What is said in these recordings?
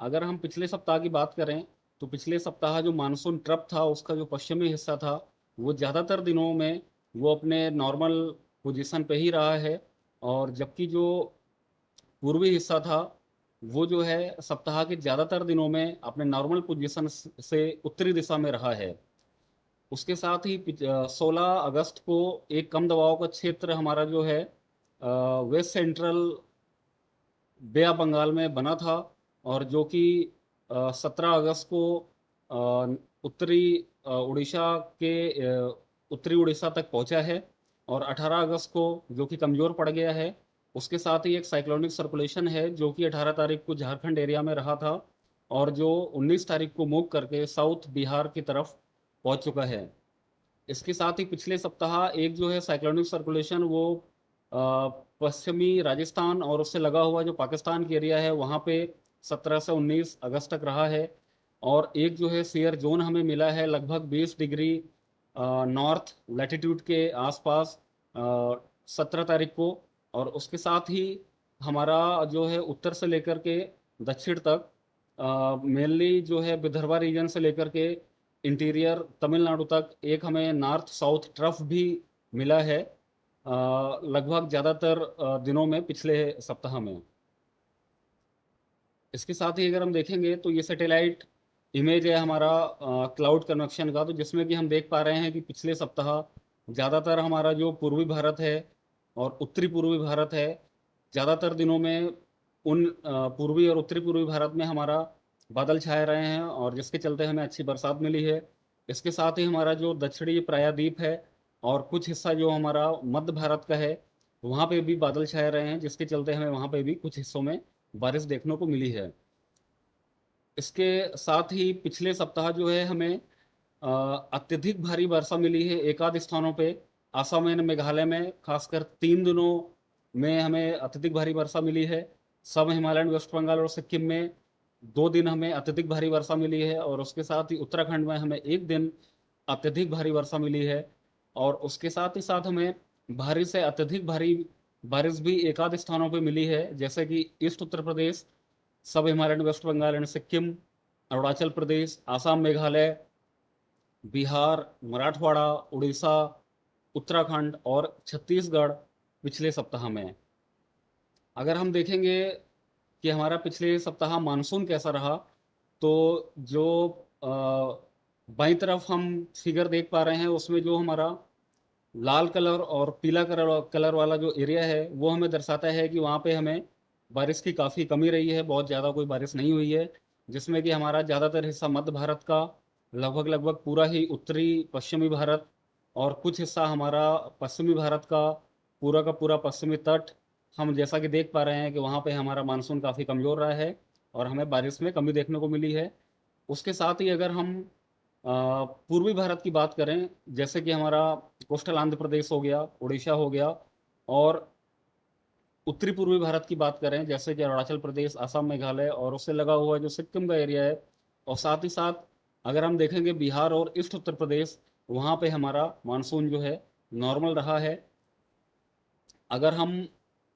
अगर हम पिछले सप्ताह की बात करें तो पिछले सप्ताह जो मानसून ट्रफ था उसका जो पश्चिमी हिस्सा था वो ज़्यादातर दिनों में वो अपने नॉर्मल पोजीशन पे ही रहा है। और जबकि जो पूर्वी हिस्सा था वो जो है सप्ताह के ज़्यादातर दिनों में अपने नॉर्मल पोजीशन से उत्तरी दिशा में रहा है। उसके साथ ही 16 अगस्त को एक कम दबाव का क्षेत्र हमारा जो है west central bay of Bengal में बना था। और जो कि 17 अगस्त को अ, उत्तरी उड़ीसा के उत्तरी उड़ीसा तक पहुंचा है। और 18 अगस्त को जो कि कमज़ोर पड़ गया है। उसके साथ ही एक साइक्लोनिक सर्कुलेशन है जो कि 18 तारीख को झारखंड एरिया में रहा था और जो 19 तारीख को मूव करके साउथ बिहार की तरफ पहुंच चुका है। इसके साथ ही पिछले सप्ताह एक जो है साइक्लोनिक सर्कुलेशन वो अ, पश्चिमी राजस्थान और उससे लगा हुआ जो पाकिस्तान की एरिया है वहाँ पे 17 से 19 अगस्त तक रहा है। और एक जो है सियर जोन हमें मिला है लगभग 20 डिग्री नॉर्थ लैटिट्यूड के आसपास 17 तारीख को। और उसके साथ ही हमारा जो है उत्तर से लेकर के दक्षिण तक मेनली जो है विदर्भा रीजन से लेकर के इंटीरियर तमिलनाडु तक एक हमें नॉर्थ साउथ ट्रफ भी मिला है लगभग ज़्यादातर दिनों में पिछले सप्ताह में। इसके साथ ही अगर हम देखेंगे तो ये सैटेलाइट इमेज है हमारा क्लाउड कन्वेक्शन का, तो जिसमें कि हम देख पा रहे हैं कि पिछले सप्ताह ज़्यादातर हमारा जो पूर्वी भारत है और उत्तरी पूर्वी भारत है ज़्यादातर दिनों में उन पूर्वी और उत्तरी पूर्वी भारत में हमारा बादल छाए रहे हैं और जिसके चलते हमें अच्छी बरसात मिली है। इसके साथ ही हमारा जो दक्षिणी प्रायद्वीप है और कुछ हिस्सा जो हमारा मध्य भारत का है वहाँ पे भी बादल छाए रहे हैं जिसके चलते हमें वहाँ पे भी कुछ हिस्सों में बारिश देखने को मिली है। इसके साथ ही पिछले सप्ताह जो है हमें अत्यधिक भारी वर्षा मिली है एकाध स्थानों पे। असम एंड मेघालय में खासकर 3 दिनों में हमें अत्यधिक भारी वर्षा मिली है। सब हिमालयन वेस्ट बंगाल और सिक्किम में 2 दिन हमें अत्यधिक भारी वर्षा मिली है और उसके साथ ही उत्तराखंड में हमें एक दिन अत्यधिक भारी वर्षा मिली है। और उसके साथ ही साथ हमें भारी से अत्यधिक भारी बारिश भी एकाध स्थानों पे मिली है जैसे कि ईस्ट उत्तर प्रदेश, सब हिमालयन वेस्ट बंगाल एंड सिक्किम, अरुणाचल प्रदेश, आसाम, मेघालय, बिहार, मराठवाड़ा, उड़ीसा, उत्तराखंड और छत्तीसगढ़ पिछले सप्ताह में। अगर हम देखेंगे कि हमारा पिछले सप्ताह मानसून कैसा रहा तो जो बाईं तरफ हम फिगर देख पा रहे हैं उसमें जो हमारा लाल कलर और पीला कलर कलर वाला जो एरिया है वो हमें दर्शाता है कि वहाँ पे हमें बारिश की काफ़ी कमी रही है, बहुत ज़्यादा कोई बारिश नहीं हुई है। जिसमें कि हमारा ज़्यादातर हिस्सा मध्य भारत का, लगभग लगभग पूरा ही उत्तरी पश्चिमी भारत और कुछ हिस्सा हमारा पश्चिमी भारत का पूरा पश्चिमी तट, हम जैसा कि देख पा रहे हैं कि वहाँ पे हमारा मानसून काफ़ी कमज़ोर रहा है और हमें बारिश में कमी देखने को मिली है। उसके साथ ही अगर हम पूर्वी भारत की बात करें जैसे कि हमारा कोस्टल आंध्र प्रदेश हो गया, उड़ीसा हो गया, और उत्तरी पूर्वी भारत की बात करें जैसे कि अरुणाचल प्रदेश, असम, मेघालय और उससे लगा हुआ जो सिक्किम का एरिया है, और साथ ही साथ अगर हम देखेंगे बिहार और ईस्ट उत्तर प्रदेश, वहाँ पे हमारा मानसून जो है नॉर्मल रहा है। अगर हम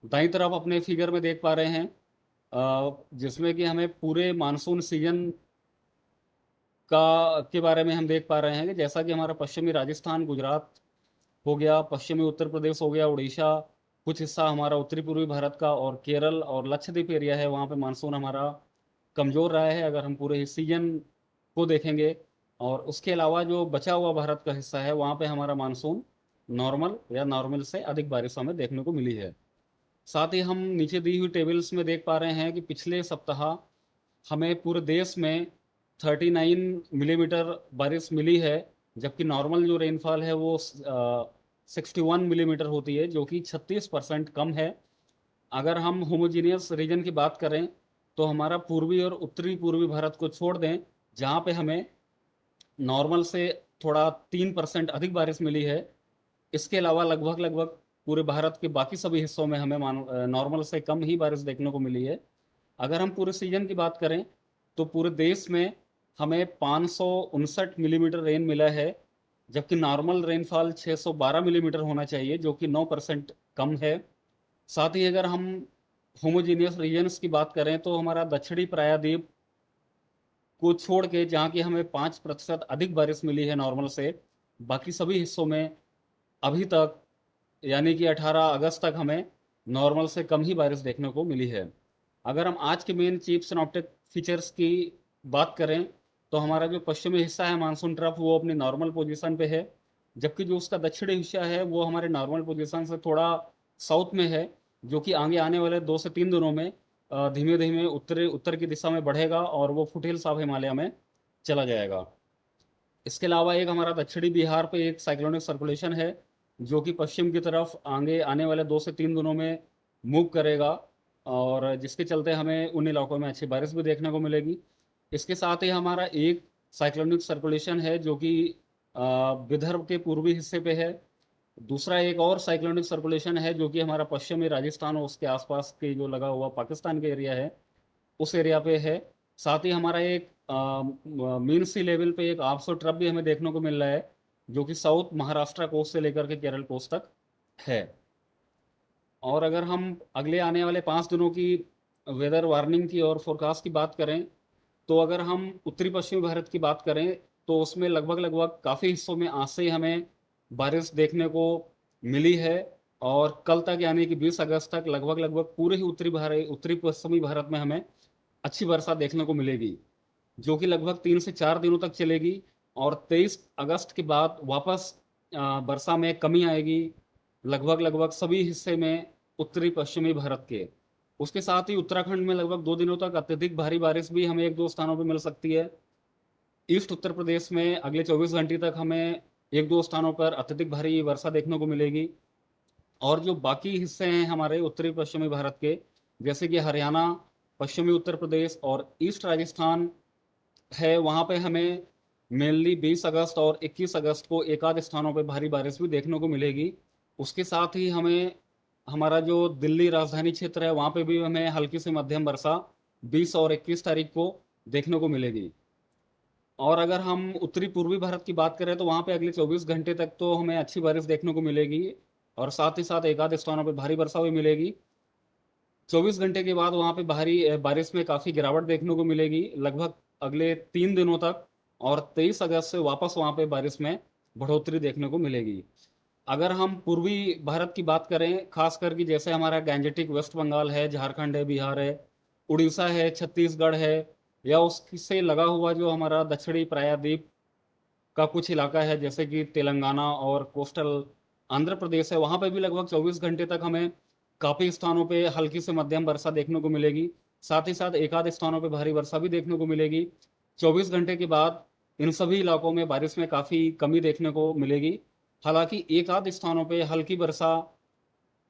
दाईं तरफ अपने फिगर में देख पा रहे हैं जिसमें कि हमें पूरे मानसून सीजन का के बारे में हम देख पा रहे हैं कि जैसा कि हमारा पश्चिमी राजस्थान, गुजरात हो गया, पश्चिमी उत्तर प्रदेश हो गया, उड़ीसा, कुछ हिस्सा हमारा उत्तरी पूर्वी भारत का और केरल और लक्षद्वीप एरिया है वहाँ पे मानसून हमारा कमज़ोर रहा है अगर हम पूरे सीजन को देखेंगे। और उसके अलावा जो बचा हुआ भारत का हिस्सा है वहाँ पे हमारा मानसून नॉर्मल या नॉर्मल से अधिक बारिश हमें देखने को मिली है। साथ ही हम नीचे दी हुई टेबल्स में देख पा रहे हैं कि पिछले सप्ताह हमें पूरे देश में 39 मिलीमीटर बारिश मिली है जबकि नॉर्मल जो रेनफॉल है वो 61 मिलीमीटर होती है जो कि 36% कम है। अगर हम होमोजीनियस रीजन की बात करें तो हमारा पूर्वी और उत्तरी पूर्वी भारत को छोड़ दें जहाँ पे हमें नॉर्मल से थोड़ा 3% अधिक बारिश मिली है। इसके अलावा लगभग लगभग पूरे भारत के बाकी सभी हिस्सों में हमें नॉर्मल से कम ही बारिश देखने को मिली है। अगर हम पूरे सीजन की बात करें तो पूरे देश में हमें 559 मिलीमीटर रेन मिला है जबकि नॉर्मल रेनफॉल 612 मिलीमीटर होना चाहिए जो कि 9% कम है। साथ ही अगर हम होमोजीनियस रीजन्स की बात करें तो हमारा दक्षिणी प्रायद्वीप को छोड़ के, जहाँ की हमें 5% अधिक बारिश मिली है नॉर्मल से, बाकी सभी हिस्सों में अभी तक, यानी कि 18 अगस्त तक हमें नॉर्मल से कम ही बारिश देखने को मिली है। अगर हम आज के मेन चीफ सिनॉप्टिक फीचर्स की बात करें, तो हमारा जो पश्चिमी हिस्सा है मानसून ट्रफ, वो अपनी नॉर्मल पोजीशन पे है, जबकि जो उसका दक्षिणी हिस्सा है वो हमारे नॉर्मल पोजीशन से थोड़ा साउथ में है, जो कि आगे आने वाले 2 से 3 दिनों में धीमे धीमे उत्तर की दिशा में बढ़ेगा और वो फुटहिल्स ऑफ हिमालय में चला जाएगा। इसके अलावा एक हमारा दक्षिणी बिहार पे एक साइक्लोनिक सर्कुलेशन है, जो कि पश्चिम की तरफ आगे आने वाले 2 से 3 दिनों में मूव करेगा, और जिसके चलते हमें उन इलाकों में अच्छी बारिश भी देखने को मिलेगी। इसके साथ ही हमारा एक साइक्लोनिक सर्कुलेशन है जो कि विदर्भ के पूर्वी हिस्से पे है। दूसरा एक और साइक्लोनिक सर्कुलेशन है जो कि हमारा पश्चिमी राजस्थान और उसके आसपास के जो लगा हुआ पाकिस्तान के एरिया है, उस एरिया पे है। साथ ही हमारा एक मीन सी लेवल पे एक ऑफशोर ट्रफ भी हमें देखने को मिल रहा है, जो कि साउथ महाराष्ट्र कोस्ट से लेकर के केरल कोस्ट तक है। और अगर हम अगले आने वाले 5 दिनों की वेदर वार्निंग की और फोरकास्ट की बात करें, तो अगर हम उत्तरी पश्चिमी भारत की बात करें, तो उसमें लगभग लगभग काफ़ी हिस्सों में आज से ही हमें बारिश देखने को मिली है। और कल तक यानी कि 20 अगस्त तक लगभग लगभग पूरे ही उत्तरी पश्चिमी भारत में हमें अच्छी वर्षा देखने को मिलेगी, जो कि लगभग 3 से 4 दिनों तक चलेगी। और 23 अगस्त के बाद वापस वर्षा में कमी आएगी लगभग लगभग सभी हिस्से में उत्तरी पश्चिमी भारत के। उसके साथ ही उत्तराखंड में लगभग 2 दिनों तक अत्यधिक भारी बारिश भी हमें 1-2 स्थानों पर मिल सकती है। ईस्ट उत्तर प्रदेश में अगले 24 घंटे तक हमें 1-2 स्थानों पर अत्यधिक भारी वर्षा देखने को मिलेगी। और जो बाकी हिस्से हैं हमारे उत्तरी पश्चिमी भारत के, जैसे कि हरियाणा, पश्चिमी उत्तर प्रदेश और ईस्ट राजस्थान है, वहाँ पे हमें मेनली 20 अगस्त और 21 अगस्त को एक आध स्थानों पे भारी बारिश भी देखने को मिलेगी। उसके साथ ही हमें हमारा जो दिल्ली राजधानी क्षेत्र है वहाँ पे भी हमें हल्की से मध्यम वर्षा 20 और 21 तारीख को देखने को मिलेगी। और अगर हम उत्तरी पूर्वी भारत की बात करें, तो वहाँ पे अगले 24 घंटे तक तो हमें अच्छी बारिश देखने को मिलेगी, और साथ ही साथ एक आध स्थानों पे भारी वर्षा भी मिलेगी। 24 घंटे के बाद वहाँ पे भारी बारिश में काफ़ी गिरावट देखने को मिलेगी लगभग अगले 3 दिनों तक। और 23 अगस्त से वापस वहाँ पे बारिश में बढ़ोतरी देखने को मिलेगी। अगर हम पूर्वी भारत की बात करें, खास करके जैसे हमारा गैंजेटिक वेस्ट बंगाल है, झारखंड है, बिहार है, उड़ीसा है, छत्तीसगढ़ है, या उससे लगा हुआ जो हमारा दक्षिणी प्रायद्वीप का कुछ इलाका है जैसे कि तेलंगाना और कोस्टल आंध्र प्रदेश है, वहाँ पे भी लगभग 24 घंटे तक हमें काफ़ी स्थानों पे हल्की से मध्यम वर्षा देखने को मिलेगी। साथ ही साथ एक आध स्थानों पे भारी वर्षा भी देखने को मिलेगी। 24 घंटे के बाद इन सभी इलाकों में बारिश में काफ़ी कमी देखने को मिलेगी। हालांकि एक आध स्थानों पे हल्की वर्षा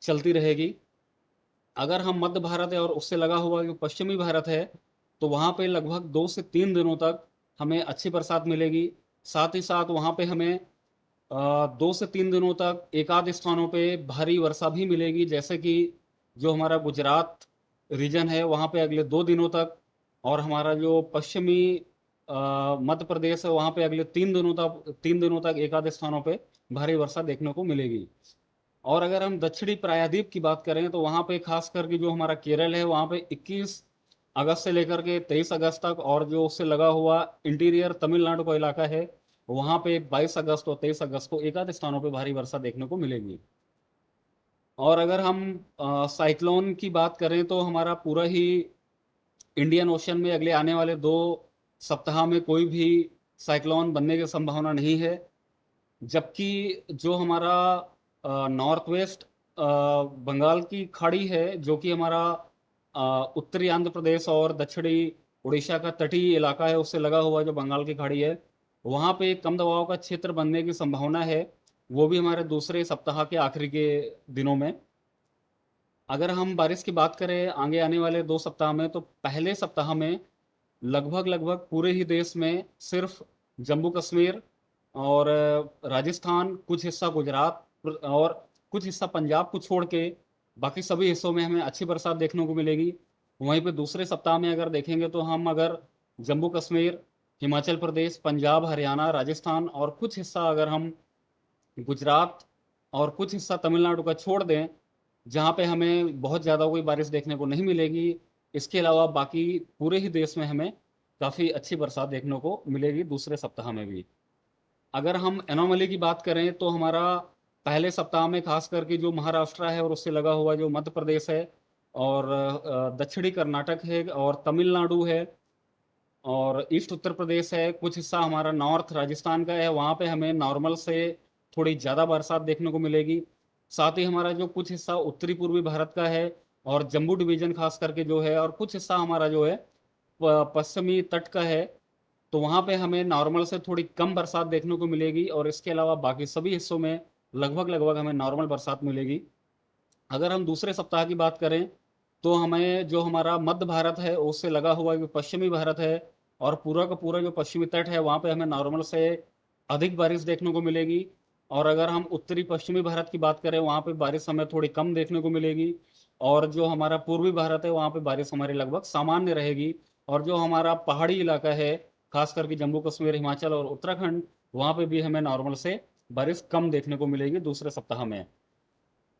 चलती रहेगी। अगर हम मध्य भारत है और उससे लगा हुआ जो पश्चिमी भारत है, तो वहाँ पे लगभग 2 से 3 दिनों तक हमें अच्छी बरसात मिलेगी। साथ ही साथ वहाँ पे हमें 2 से 3 दिनों तक एक आध स्थानों पे भारी वर्षा भी मिलेगी, जैसे कि जो हमारा गुजरात रीजन है वहाँ पे अगले 2 दिनों तक, और हमारा जो पश्चिमी मध्य प्रदेश है वहाँ पे अगले 3 दिनों तक एक आध स्थानों पे भारी वर्षा देखने को मिलेगी। और अगर हम दक्षिणी प्रायद्वीप की बात करें, तो वहाँ पे खास करके जो हमारा केरल है वहाँ पे 21 अगस्त से लेकर के 23 अगस्त तक, और जो उससे लगा हुआ इंटीरियर तमिलनाडु का इलाका है वहाँ पे 22 अगस्त और 23 अगस्त को एक आध स्थानों पे भारी वर्षा देखने को मिलेगी। और अगर हम साइक्लोन की बात करें, तो हमारा पूरा ही इंडियन ओशन में अगले आने वाले 2 सप्ताह में कोई भी साइक्लोन बनने की संभावना नहीं है। जबकि जो हमारा नॉर्थ वेस्ट बंगाल की खाड़ी है, जो कि हमारा उत्तरी आंध्र प्रदेश और दक्षिणी उड़ीसा का तटीय इलाका है, उससे लगा हुआ जो बंगाल की खाड़ी है, वहाँ पे एक कम दबाव का क्षेत्र बनने की संभावना है, वो भी हमारे दूसरे सप्ताह के आखिरी के दिनों में। अगर हम बारिश की बात करें आगे आने वाले 2 सप्ताह में, तो पहले सप्ताह में लगभग लगभग पूरे ही देश में सिर्फ जम्मू कश्मीर और राजस्थान, कुछ हिस्सा गुजरात और कुछ हिस्सा पंजाब को छोड़ के बाकी सभी हिस्सों में हमें अच्छी बरसात देखने को मिलेगी। वहीं पे दूसरे सप्ताह में अगर देखेंगे, तो हम अगर जम्मू कश्मीर, हिमाचल प्रदेश, पंजाब, हरियाणा, राजस्थान और कुछ हिस्सा अगर हम गुजरात और कुछ हिस्सा तमिलनाडु का छोड़ दें, जहाँ पे हमें बहुत ज़्यादा कोई बारिश देखने को नहीं मिलेगी, इसके अलावा बाकी पूरे ही देश में हमें काफ़ी अच्छी बरसात देखने को मिलेगी दूसरे सप्ताह में भी। अगर हम एनोमली की बात करें तो हमारा पहले सप्ताह में खास करके जो महाराष्ट्र है और उससे लगा हुआ जो मध्य प्रदेश है और दक्षिणी कर्नाटक है और तमिलनाडु है और ईस्ट उत्तर प्रदेश है, कुछ हिस्सा हमारा नॉर्थ राजस्थान का है, वहाँ पे हमें नॉर्मल से थोड़ी ज़्यादा बरसात देखने को मिलेगी। साथ ही हमारा जो कुछ हिस्सा उत्तरी पूर्वी भारत का है और जम्मू डिवीज़न खास करके जो है और कुछ हिस्सा हमारा जो है पश्चिमी तट का है, तो वहाँ पे हमें नॉर्मल से थोड़ी कम बरसात देखने को मिलेगी और इसके अलावा बाकी सभी हिस्सों में लगभग लगभग हमें नॉर्मल बरसात मिलेगी। अगर हम दूसरे सप्ताह की बात करें तो हमें जो हमारा मध्य भारत है उससे लगा हुआ जो पश्चिमी भारत है और पूरा का पूरा जो पश्चिमी तट है वहाँ पे हमें नॉर्मल से अधिक बारिश देखने को मिलेगी। और अगर हम उत्तरी पश्चिमी भारत की बात करें वहाँ पे बारिश हमें थोड़ी कम देखने को मिलेगी और जो हमारा पूर्वी भारत है वहाँ पे बारिश हमारी लगभग सामान्य रहेगी। और जो हमारा पहाड़ी इलाका है खास करके जम्मू कश्मीर हिमाचल और उत्तराखंड वहाँ पे भी हमें नॉर्मल से बारिश कम देखने को मिलेगी दूसरे सप्ताह में।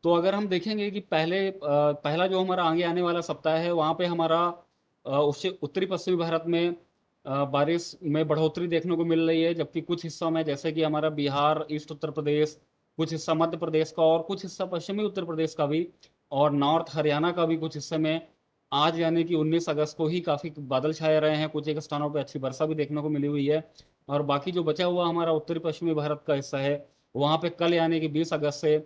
तो अगर हम देखेंगे कि पहला जो हमारा आगे आने वाला सप्ताह है वहाँ पे हमारा उससे उत्तरी पश्चिमी भारत में बारिश में बढ़ोतरी देखने को मिल रही है, जबकि कुछ हिस्सों में जैसे कि हमारा बिहार ईस्ट उत्तर प्रदेश, कुछ हिस्सा मध्य प्रदेश का और कुछ हिस्सा पश्चिमी उत्तर प्रदेश का भी और नॉर्थ हरियाणा का भी कुछ हिस्से में आज यानी कि 19 अगस्त को ही काफ़ी बादल छाए रहे हैं, कुछ एक स्थानों पर अच्छी वर्षा भी देखने को मिली हुई है। और बाकी जो बचा हुआ हमारा उत्तरी पश्चिमी भारत का हिस्सा है वहाँ पे कल यानी कि 20 अगस्त से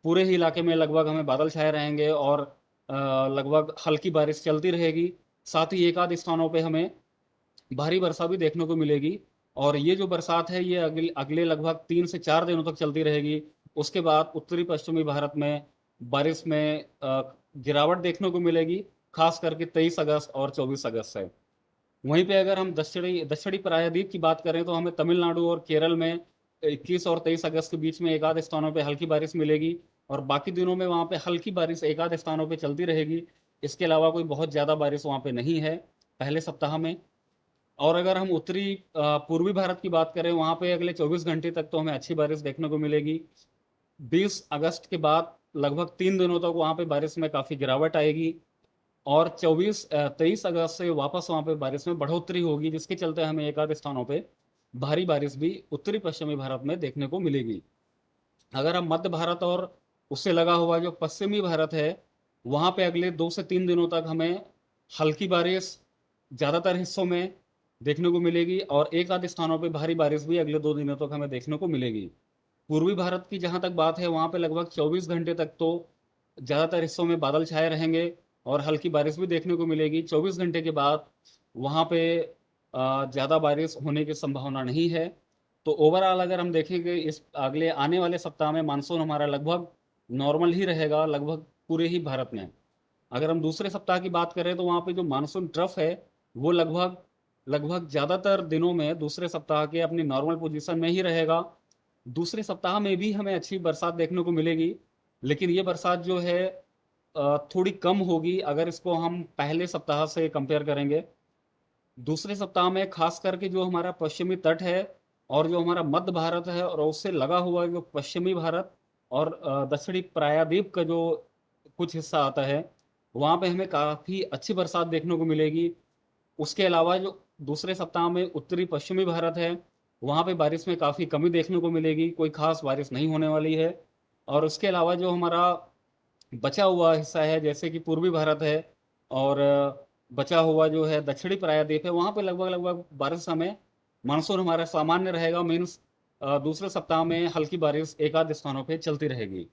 पूरे ही इलाके में लगभग हमें बादल छाए रहेंगे और लगभग हल्की बारिश चलती रहेगी। साथ ही एक आध स्थानों पे हमें भारी वर्षा भी देखने को मिलेगी। और ये जो बरसात है ये अगले अगले लगभग 3 से 4 दिनों तक चलती रहेगी। उसके बाद उत्तरी पश्चिमी भारत में बारिश में गिरावट देखने को मिलेगी, खास करके 23 अगस्त और 24 अगस्त से। वहीं पे अगर हम दक्षिणी दक्षिणी प्रायद्वीप की बात करें तो हमें तमिलनाडु और केरल में 21 और 23 अगस्त के बीच में एक आध स्थानों पे हल्की बारिश मिलेगी और बाकी दिनों में वहाँ पे हल्की बारिश एक आध स्थानों पे चलती रहेगी। इसके अलावा कोई बहुत ज़्यादा बारिश वहाँ पे नहीं है पहले सप्ताह में। और अगर हम उत्तरी पूर्वी भारत की बात करें वहाँ पे अगले 24 घंटे तक तो हमें अच्छी बारिश देखने को मिलेगी। 20 अगस्त के बाद लगभग 3 दिनों तक वहाँ पे बारिश में काफ़ी गिरावट आएगी और 23 अगस्त से वापस वहाँ पे बारिश में बढ़ोतरी होगी, जिसके चलते हमें एक आध स्थानों पे भारी बारिश भी उत्तरी पश्चिमी भारत में देखने को मिलेगी। अगर हम मध्य भारत और उससे लगा हुआ जो पश्चिमी भारत है वहाँ पे अगले 2 से 3 दिनों तक हमें हल्की बारिश ज़्यादातर हिस्सों में देखने को मिलेगी और एक आध स्थानों पे भारी बारिश भी अगले 2 दिनों तक हमें देखने को मिलेगी। पूर्वी भारत की जहाँ तक बात है वहाँ पे लगभग 24 घंटे तक तो ज़्यादातर हिस्सों में बादल छाए रहेंगे और हल्की बारिश भी देखने को मिलेगी। 24 घंटे के बाद वहाँ पे ज़्यादा बारिश होने की संभावना नहीं है। तो ओवरऑल अगर हम देखेंगे इस अगले आने वाले सप्ताह में मानसून हमारा लगभग नॉर्मल ही रहेगा लगभग पूरे ही भारत में। अगर हम दूसरे सप्ताह की बात करें तो वहाँ पे जो मानसून ट्रफ है वो लगभग लगभग ज़्यादातर दिनों में दूसरे सप्ताह के अपनी नॉर्मल पोजीशन में ही रहेगा। दूसरे सप्ताह में भी हमें अच्छी बरसात देखने को मिलेगी, लेकिन ये बरसात जो है थोड़ी कम होगी अगर इसको हम पहले सप्ताह से कंपेयर करेंगे। दूसरे सप्ताह में खास करके जो हमारा पश्चिमी तट है और जो हमारा मध्य भारत है और उससे लगा हुआ जो पश्चिमी भारत और दक्षिणी प्रायद्वीप का जो कुछ हिस्सा आता है वहाँ पे हमें काफ़ी अच्छी बरसात देखने को मिलेगी। उसके अलावा जो दूसरे सप्ताह में उत्तरी पश्चिमी भारत है वहाँ पे बारिश में काफ़ी कमी देखने को मिलेगी, कोई खास बारिश नहीं होने वाली है। और उसके अलावा जो हमारा बचा हुआ हिस्सा है जैसे कि पूर्वी भारत है और बचा हुआ जो है दक्षिणी प्रायद्वीप है वहाँ पे लगभग लगभग बारिश हमें मानसून हमारा सामान्य रहेगा। मीन्स दूसरे सप्ताह में हल्की बारिश एक आध स्थानों पे चलती रहेगी।